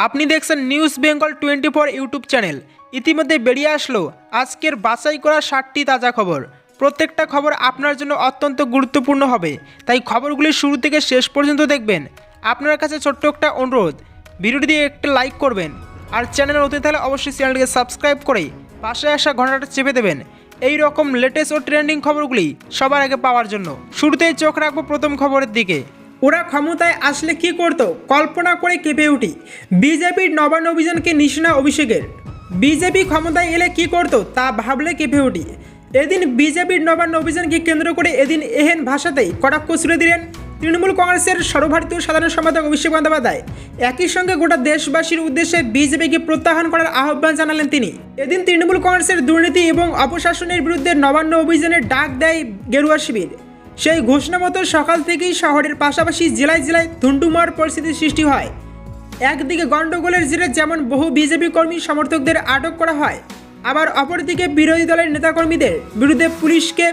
আপনি দেখছেন news Bengal 24 YouTube channel. ইতিমধ্যে বেরিয়ে আসলো আজকের বাছাই করা 60টি তাজা খবর। প্রত্যেকটা খবর আপনার জন্য অত্যন্ত গুরুত্বপূর্ণ হবে, তাই খবরগুলি শুরু থেকে শেষ পর্যন্ত দেখবেন। আপনার কাছে ছোট্ট একটা অনুরোধ, ভিডিওটি দিয়ে একটা লাইক করবেন, আর চ্যানেলে নতুন থাকলে অবশ্যই চ্যানেলটিকে সাবস্ক্রাইব করে পাশে আসা ঘন্টাটা চেপে দেবেন এই রকম লেটেস্ট ও ট্রেন্ডিং খবরগুলি সবার আগে পাওয়ার জন্য। শুরুতেই চোখ রাখবো প্রথম খবরের দিকে। ওরা ক্ষমতায় আসলে কি করত কল্পনা করে কেঁপে উঠি। বিজেপির নবান্ন অভিযানকে নিশানা অভিষেকের। বিজেপি ক্ষমতায় এলে কি করত তা ভাবলে কেঁপে উঠি। এদিন বিজেপির নবান্ন অভিযানকে কেন্দ্র করে এদিন এহেন ভাষাতেই কটাক্ষ ছুড়ে দিলেন তৃণমূল কংগ্রেসের সর্বভারতীয় সাধারণ সম্পাদক অভিষেক বন্দ্যোপাধ্যায়। একই সঙ্গে গোটা দেশবাসীর উদ্দেশ্যে বিজেপিকে প্রত্যাখ্যান করার আহ্বান জানালেন তিনি। এদিন তৃণমূল কংগ্রেসের দুর্নীতি এবং অপশাসনের বিরুদ্ধে নবান্ন অভিযানের ডাক দেয় গেরুয়া শিবির। সেই ঘোষণা মতো সকাল থেকেই শহরের পাশাপাশি জেলায় জেলায় ধুন্ধুমার পরিস্থিতির সৃষ্টি হয়। একদিকে গণ্ডগোলের জেরে যেমন বহু বিজেপি কর্মী সমর্থকদের আটক করা হয়, আবার অপরদিকে বিরোধী দলের নেতাকর্মীদের বিরুদ্ধে পুলিশকে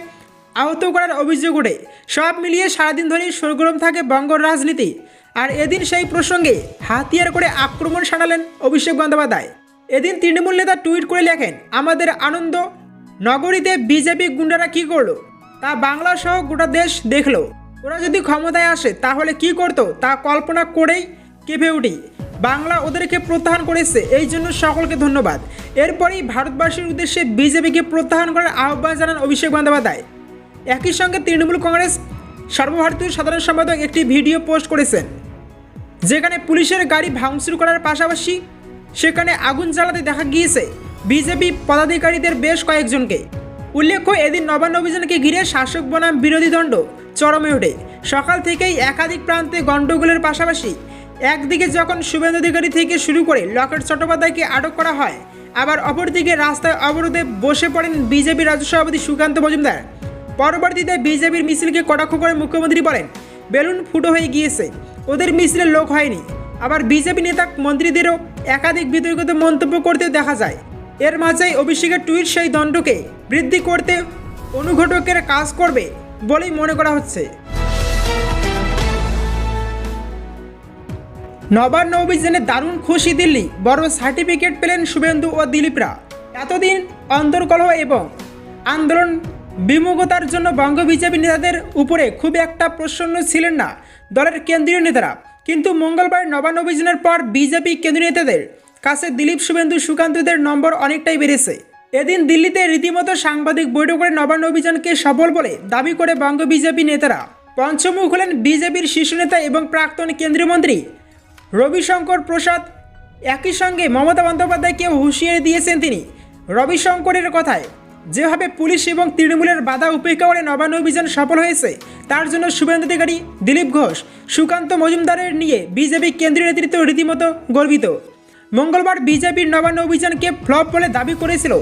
আহত করার অভিযোগ ওঠে। সব মিলিয়ে সারাদিন ধরেই সরগরম থাকে বঙ্গর রাজনীতি। আর এদিন সেই প্রসঙ্গে হাতিয়ার করে আক্রমণ সানালেন অভিষেক বন্দ্যোপাধ্যায়। এদিন তৃণমূল নেতা টুইট করে লেখেন, আমাদের আনন্দ নগরীতে বিজেপি গুন্ডারা কি করলো তা বাংলা সহ গোটা দেশ দেখলো। ওরা যদি ক্ষমতায় আসে তাহলে কি করতো তা কল্পনা করেই কেঁপে উঠি। বাংলা ওদেরকে প্রত্যাখ্যান করেছে, এই জন্য সকলকে ধন্যবাদ। এরপরেই ভারতবাসীর উদ্দেশ্যে বিজেপিকে প্রত্যাখ্যান করার আহ্বান জানান অভিষেক বন্দ্যোপাধ্যায়। একই সঙ্গে তৃণমূল কংগ্রেস সর্বভারতীয় সাধারণ সম্পাদক একটি ভিডিও পোস্ট করেছেন, যেখানে পুলিশের গাড়ি ভাঙচুর করার পাশাপাশি সেখানে আগুন জ্বালাতে দেখা গিয়েছে বিজেপি পদাধিকারীদের বেশ কয়েকজনকে। উল্লেখ্য, এদিন নবান্ন অভিযানকে ঘিরে শাসক বনাম বিরোধী দ্বন্দ্ব চরমে ওঠে। সকাল থেকেই একাধিক প্রান্তে গণ্ডগোলের পাশাপাশি একদিকে যখন শুভেন্দু অধিকারী থেকে শুরু করে লকেট চট্টোপাধ্যায়কে আটক করা হয়, আবার অপরদিকে রাস্তায় অবরোধে বসে পড়েন বিজেপি রাজ্য সভাপতি সুকান্ত মজুমদার। পরবর্তীতে বিজেপির মিছিলকে কটাক্ষ করে মুখ্যমন্ত্রী বলেন, বেলুন ফুটো হয়ে গিয়েছে, ওদের মিছিলে লোক হয়নি। আবার বিজেপি নেতা মন্ত্রীদেরও একাধিক বিতর্কিত মন্তব্য করতে দেখা যায়। এর মাঝেই অভিষেকের টুইট সেই দণ্ডকে বৃদ্ধি করতে অনুঘটকের কাজ করবে বলেই মনে করা হচ্ছে। নবান্ন অভিযানে দারুণ খুশি দিল্লি, বড় সার্টিফিকেট পেলেন শুভেন্দু ও দিলীপরা। এতদিন অন্তর্কলহ এবং আন্দোলন বিমুখতার জন্য বঙ্গ বিজেপি নেতাদের উপরে খুব একটা প্রসন্ন ছিলেন না দলের কেন্দ্রীয় নেতারা, কিন্তু মঙ্গলবার নবান্ন অভিযানের পর বিজেপি কেন্দ্রীয় নেতাদের কাছে দিলীপ শুভেন্দু সুকান্তদের নম্বর অনেকটাই বেড়েছে। এদিন দিল্লিতে রীতিমতো সাংবাদিক বৈঠক করে নবান্ন অভিযানকে সফল বলে দাবি করে বঙ্গ বিজেপি নেতারা। পঞ্চমুখ হলেন বিজেপির শীর্ষ নেতা এবং প্রাক্তন কেন্দ্রীয় মন্ত্রী রবিশঙ্কর প্রসাদ। একই সঙ্গে মমতা বন্দ্যোপাধ্যায়কে হুঁশিয়ারি দিয়েছেন তিনি। রবিশঙ্করের কথায়, যেভাবে পুলিশ এবং তৃণমূলের বাধা উপেক্ষা করে নবান্ন অভিযান সফল হয়েছে তার জন্য শুভেন্দু অধিকারী, দিলীপ ঘোষ, সুকান্ত মজুমদারের নিয়ে বিজেপি কেন্দ্রীয় নেতৃত্ব রীতিমতো গর্বিত। মঙ্গলবার বিজেপির নবান্ন অভিযানকে ফ্লপ বলে দাবি করেছিল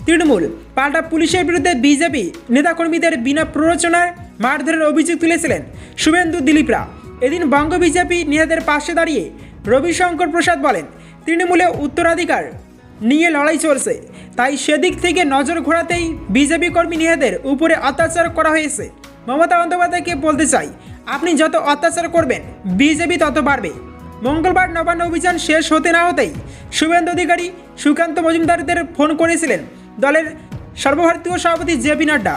তৃণমূল, পাল্টা পুলিশের বিরুদ্ধে বিজেপি নেতাকর্মীদের বিনা প্ররোচনায় মারধরের অভিযোগ তুলেছিলেন শুভেন্দু, দিলীপরা। এদিন বঙ্গ বিজেপি নেতাদের পাশে দাঁড়িয়ে রবিশঙ্কর প্রসাদ বলেন, তৃণমূলে উত্তরাধিকার নিয়ে লড়াই চলছে, তাই সেদিক থেকে নজর ঘোরাতেই বিজেপি কর্মী নেতাদের উপরে অত্যাচার করা হয়েছে। মমতা বন্দ্যোপাধ্যায়কে বলতে চাই, আপনি যত অত্যাচার করবেন বিজেপি তত বাড়বে। মঙ্গলবার নবান্ন অভিযান শেষ হতে না হতেই শুভেন্দু অধিকারী, সুকান্ত মজুমদারদের ফোন করেছিলেন দলের সর্বভারতীয় সভাপতি জেপি নাড্ডা।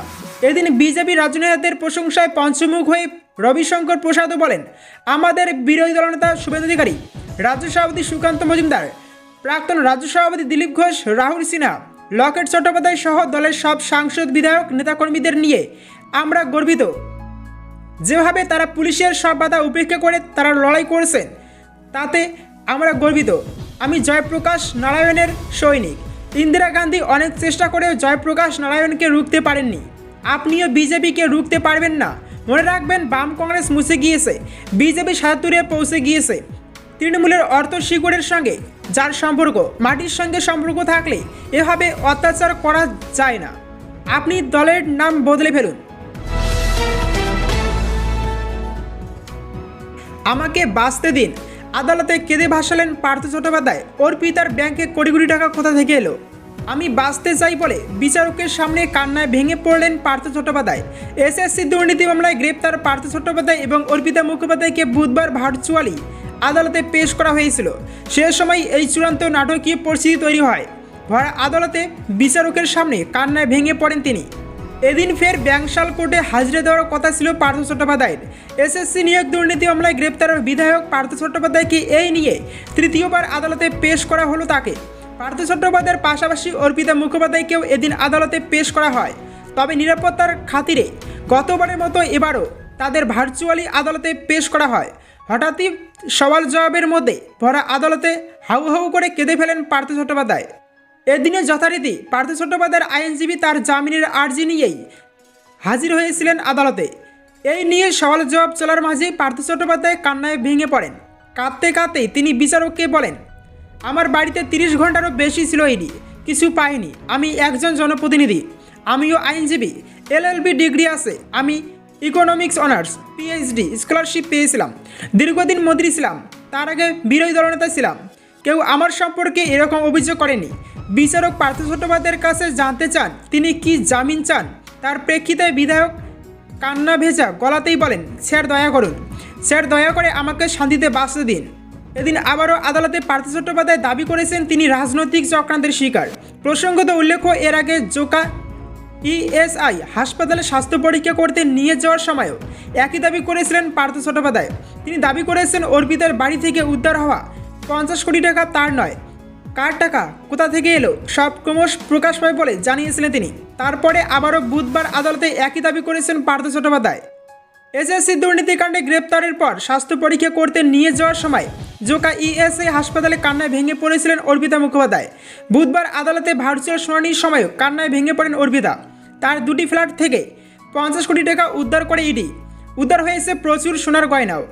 এদিন বিজেপি রাজ্য নেতাদের প্রশংসায় পঞ্চমুখ হয়ে রবিশঙ্কর প্রসাদও বলেন, আমাদের বিরোধী দলনেতা শুভেন্দু অধিকারী, রাজ্য সভাপতি সুকান্ত মজুমদার, প্রাক্তন রাজ্য সভাপতি দিলীপ ঘোষ, রাহুল সিনহা, লকেট চট্টোপাধ্যায় সহ দলের সব সাংসদ, বিধায়ক, নেতাকর্মীদের নিয়ে আমরা গর্বিত। যেভাবে তারা পুলিশের সব বাধা উপেক্ষা করে তারা লড়াই করছেন তাতে আমরা গর্বিত। আমি জয়প্রকাশ নারায়ণের সৈনিক। ইন্দিরা গান্ধী অনেক চেষ্টা করেও জয়প্রকাশ নারায়ণকে রুখতে পারেননি, আপনিও বিজেপিকে রুখতে পারবেন না। মনে রাখবেন, বাম কংগ্রেস মুছে গিয়েছে, বিজেপি ৭৭-এ পৌঁছে গিয়েছে। তৃণমূলের অর্থ শিকড়ের সঙ্গে যার সম্পর্ক, মাটির সঙ্গে সম্পর্ক থাকলে এভাবে অত্যাচার করা যায় না। আপনি দলের নাম বদলে ফেলুন। আমাকে বাঁচতে দিন, আদালতে কেঁদে ভাসালেন পার্থ চট্টোপাধ্যায়। অর্পিতার ব্যাংকে কোটি কোটি টাকা কোথা থেকে এলো? আমি বাঁচতে চাই বলে বিচারকের সামনে কান্নায় ভেঙে পড়লেন পার্থ চট্টোপাধ্যায়। এসএসসি দুর্নীতি মামলায় গ্রেপ্তার পার্থ চট্টোপাধ্যায় এবং অর্পিতা মুখোপাধ্যায়কে বুধবার ভার্চুয়ালি আদালতে পেশ করা হয়েছিল। সে সময় এই চূড়ান্ত নাটকীয় পরিস্থিতি তৈরি হয়। ভরা আদালতে বিচারকের সামনে কান্নায় ভেঙে পড়েন তিনি। এদিন ফের ব্যাংশাল কোর্টে হাজিরা দেওয়ার কথা ছিল পার্থ চট্টোপাধ্যায়ের। এসএসসি নিয়োগ দুর্নীতি মামলায় গ্রেপ্তার বিধায়ক পার্থ চট্টোপাধ্যায়কে এই নিয়ে তৃতীয়বার আদালতে পেশ করা হলো তাকে। পার্থ চট্টোপাধ্যায়ের পাশাপাশি অর্পিতা মুখোপাধ্যায়কেও এদিন আদালতে পেশ করা হয়। তবে নিরাপত্তার খাতিরে গতবারের মতো এবারও তাদের ভার্চুয়ালি আদালতে পেশ করা হয়। হঠাৎই সওয়াল জবাবের মধ্যে ভরা আদালতে হাউ হাউ করে কেঁদে ফেলেন পার্থ চট্টোপাধ্যায়। এদিনে যথারীতি পার্থ চট্টোপাধ্যায়ের আইনজীবী তার জামিনের আর্জি নিয়েই হাজির হয়েছিলেন আদালতে। এই নিয়ে সওয়াল জবাব চলার মাঝেই পার্থ চট্টোপাধ্যায় কান্নায় ভেঙে পড়েন। কাঁদতে কাঁদতেই তিনি বিচারককে বলেন, আমার বাড়িতে 30 ঘন্টারও বেশি ছিল ইডি, কিছু পাইনি। আমি একজন জনপ্রতিনিধি, আমিও আইনজীবী, এলএলবি ডিগ্রি আছে, আমি ইকোনমিক্স অনার্স পিএইচডি স্কলারশিপ পেয়েছিলাম, দীর্ঘদিন মন্ত্রী ছিলাম, তার আগে বিরোধী দলনেতা ছিলাম। কেউ আমার সম্পর্কে এরকম অভিযোগ করেনি। বিচারক পার্থ চট্টোপাধ্যায়ের কাছে জানতে চান তিনি কি জামিন চান। তার প্রেক্ষিতে বিধায়ক কান্না ভেজা গলাতেই বলেন, স্যার দয়া করুন, স্যার দয়া করে আমাকে শান্তিতে বাঁচতে দিন। এদিন আবারও আদালতে পার্থ চট্টোপাধ্যায় দাবি করেছেন তিনি রাজনৈতিক চক্রান্তের শিকার। প্রসঙ্গত উল্লেখ্য, এর আগে জোকা ইএসআই হাসপাতালে স্বাস্থ্য পরীক্ষা করতে নিয়ে যাওয়ার সময়ও একই দাবি করেছিলেন পার্থ চট্টোপাধ্যায়। তিনি দাবি করেছেন অর্পিতার বাড়ি থেকে উদ্ধার হওয়া 50 কোটি টাকা তার নয়, কার টাকা কোথা থেকে এলো সব ক্রমশ প্রকাশ পায় বলে জানিয়েছিলেন তিনি। তারপরে আবারও বুধবার আদালতে একই দাবি করেছেন পার্থ চট্টোপাধ্যায়। এসএসসি দুর্নীতিকাণ্ডে গ্রেপ্তারের পর স্বাস্থ্য পরীক্ষা করতে নিয়ে যাওয়ার সময় জোকা ইএসআই হাসপাতালে কান্নায় ভেঙে পড়েছিলেন অর্পিতা মুখোপাধ্যায়। বুধবার আদালতে ভার্চুয়াল শুনানির সময়ও কান্নায় ভেঙে পড়েন অর্পিতা। তার দুটি ফ্ল্যাট থেকে 50 কোটি টাকা উদ্ধার করে ইডি। উদ্ধার হয়েছে প্রচুর সোনার গয়নাও।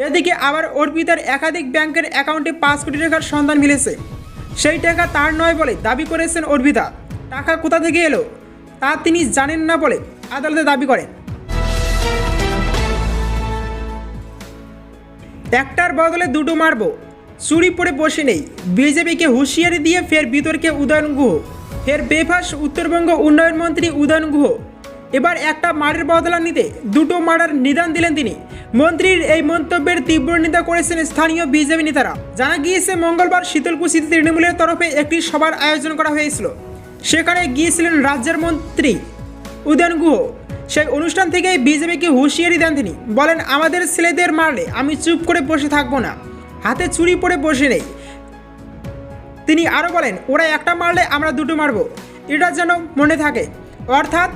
এদিকে আবার অর্পিতার একাধিক ব্যাংকের অ্যাকাউন্টে 5 কোটি টাকার সন্ধান মিলেছে। সেই টাকা তার নয় বলে দাবি করেছেন অর্পিতা। টাকা কোথা থেকে এলো তা তিনি জানেন না বলে আদালতে দাবি করেন। একটার বদলে দুটো মারব, চুরি পড়ে বসে নেই, বিজেপিকে হুঁশিয়ারি দিয়ে ফের বিতর্কে উদয়ন গুহ। ফের বেফাঁস উত্তরবঙ্গ উন্নয়ন মন্ত্রী উদয়ন গুহ। এবার একটা মারের বদলা নিতে দুটো মারার নিদান দিলেন তিনি। মন্ত্রীর এই মন্তব্যের তীব্র নিন্দা করেছেন স্থানীয় বিজেপি নেতারা। জানা গিয়েছে মঙ্গলবার শীতলকুচিতে তৃণমূলের তরফে একটি সভার আয়োজন করা হয়েছিল। সেখানে গিয়েছিলেন রাজ্যের মন্ত্রী উদয়ন গুহ। সেই অনুষ্ঠান থেকেই বিজেপিকে হুঁশিয়ারি দেন তিনি। বলেন, আমাদের ছেলেদের মারলে আমি চুপ করে বসে থাকবো না, হাতে চুরি পড়ে বসে নেই। তিনি আরও বলেন, ওরা একটা মারলে আমরা দুটো মারব, এটা যেন মনে থাকে। অর্থাৎ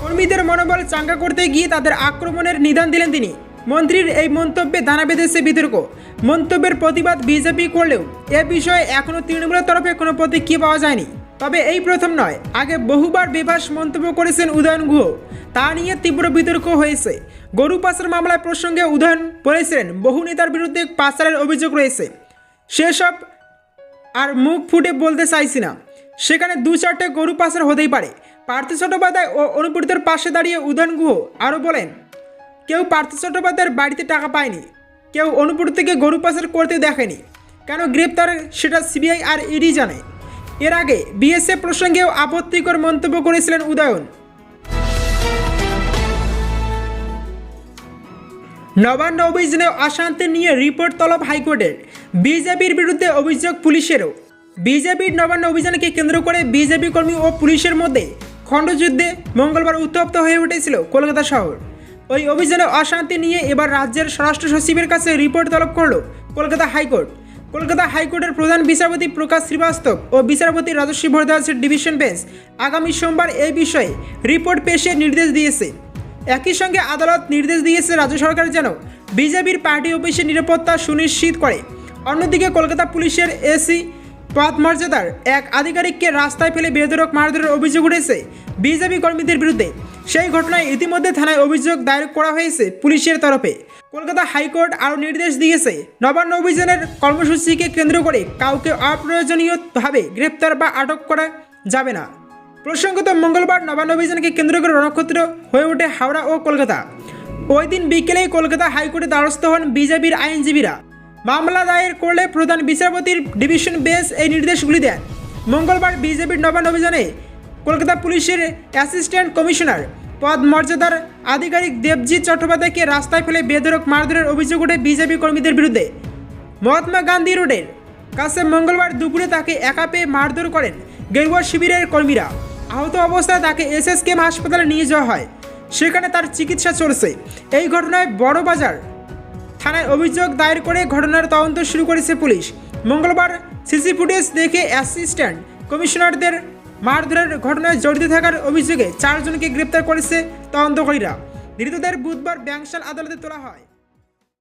কর্মীদের মনোবল চাঙ্গা করতে গিয়ে তাদের আক্রমণের নিদান দিলেন তিনি। মন্ত্রীর এই মন্তব্যে দানা বেঁধেছে বিতর্ক। মন্তব্যের প্রতিবাদ বিজেপি করলেও এ বিষয়ে এখনও তৃণমূলের তরফে কোনো প্রতিক্রিয়া পাওয়া যায়নি। তবে এই প্রথম নয়, আগে বহুবার বেফাঁস মন্তব্য করেছেন উদয়ন গুহ। তা নিয়ে তীব্র বিতর্ক হয়েছে। গরু পাচার মামলার প্রসঙ্গে উদয়ন বলেছিলেন, বহু নেতার বিরুদ্ধে পাচারের অভিযোগ রয়েছে, সেসব আর মুখ ফুটে বলতে চাইছি না। সেখানে 2-4টে গরু পাচার হতেই পারে। পার্থ চট্টোপাধ্যায় ও অনুপ্রীতের পাশে দাঁড়িয়ে উদয়ন গুহ আরও বলেন, কেউ পার্থ চট্টোপাধ্যায়ের বাড়িতে টাকা পায়নি, কেউ অনুপ্রীতকে গরু পাচার করতে দেখেনি। কেন গ্রেপ্তার সেটা সিবিআই আর ইডি জানে। এর আগে বিএসএফ প্রসঙ্গেও আপত্তিকর মন্তব্য করেছিলেন উদয়ন। নবান্ন অভিযানে অশান্তি নিয়ে রিপোর্ট তলব হাইকোর্টের। বিজেপির বিরুদ্ধে অভিযোগ পুলিশেরও। বিজেপির নবান্ন অভিযানকে কেন্দ্র করে বিজেপি কর্মী ও পুলিশের মধ্যে খণ্ডযুদ্ধে মঙ্গলবার উত্তপ্ত হয়ে উঠেছিল কলকাতা শহর। ওই অভিযানে অশান্তি নিয়ে এবার রাজ্যের স্বরাষ্ট্র সচিবের কাছে রিপোর্ট তলব করল কলকাতা হাইকোর্ট। কলকাতা হাইকোর্টের প্রধান বিচারপতি প্রকাশ শ্রীবাস্তব ও বিচারপতি রাজস্বী ভরদ্বাজের ডিভিশন বেঞ্চ আগামী সোমবার এই বিষয়ে রিপোর্ট পেশের নির্দেশ দিয়েছে। একই সঙ্গে আদালত নির্দেশ দিয়েছে রাজ্য সরকার যেন বিজেপির পার্টি অফিসের নিরাপত্তা সুনিশ্চিত করে। অন্যদিকে কলকাতা পুলিশের এসি পদ মর্যাদার এক আধিকারিককে রাস্তায় ফেলে বেধড়ক মারধরের অভিযোগ উঠেছে বিজেপি কর্মীদের বিরুদ্ধে। সেই ঘটনায় ইতিমধ্যে থানায় অভিযোগ দায়ের করা হয়েছে পুলিশের তরফে। কলকাতা হাইকোর্ট আরও নির্দেশ দিয়েছে, নবান্ন অভিযানের কর্মসূচিকে কেন্দ্র করে কাউকে অপ্রয়োজনীয়ভাবে গ্রেপ্তার বা আটক করা যাবে না। প্রসঙ্গত মঙ্গলবার নবান্ন অভিযানকে কেন্দ্র করে রণক্ষেত্র হয়ে ওঠে হাওড়া ও কলকাতা। ওই দিন বিকেলেই কলকাতা হাইকোর্টে দ্বারস্থ হন বিজেপির আইনজীবীরা। মামলা দায়ের করলে প্রধান বিচারপতির ডিভিশন বেঞ্চ এই নির্দেশগুলি দেন। মঙ্গলবার বিজেপির নবান্ন অভিযানে কলকাতা পুলিশের অ্যাসিস্ট্যান্ট কমিশনার পদ মর্যাদার আধিকারিক দেবজিৎ চট্টোপাধ্যায়কে রাস্তায় ফেলে বেধড়ক মারধরের অভিযোগ ওঠে বিজেপি কর্মীদের বিরুদ্ধে। মহাত্মা গান্ধী রোডের কাছে মঙ্গলবার দুপুরে তাকে একা পেয়ে মারধর করেন গেরুয়া শিবিরের কর্মীরা। আহত অবস্থায় তাকে এসএসকেএম হাসপাতালে নিয়ে যাওয়া হয়, সেখানে তার চিকিৎসা চলছে। এই ঘটনায় বড়বাজার থানায় অভিযোগ দায়ের করে ঘটনার তদন্ত শুরু করেছে পুলিশ। মঙ্গলবার সিসি ফুটেজ দেখে অ্যাসিস্ট্যান্ট কমিশনারদের মারধরের ঘটনায় জড়িত থাকার অভিযোগে 4 জনকে গ্রেপ্তার করেছে তদন্তকারীরা। ধৃতদের বুধবার ব্যাংশাল আদালতে তোলা হয়।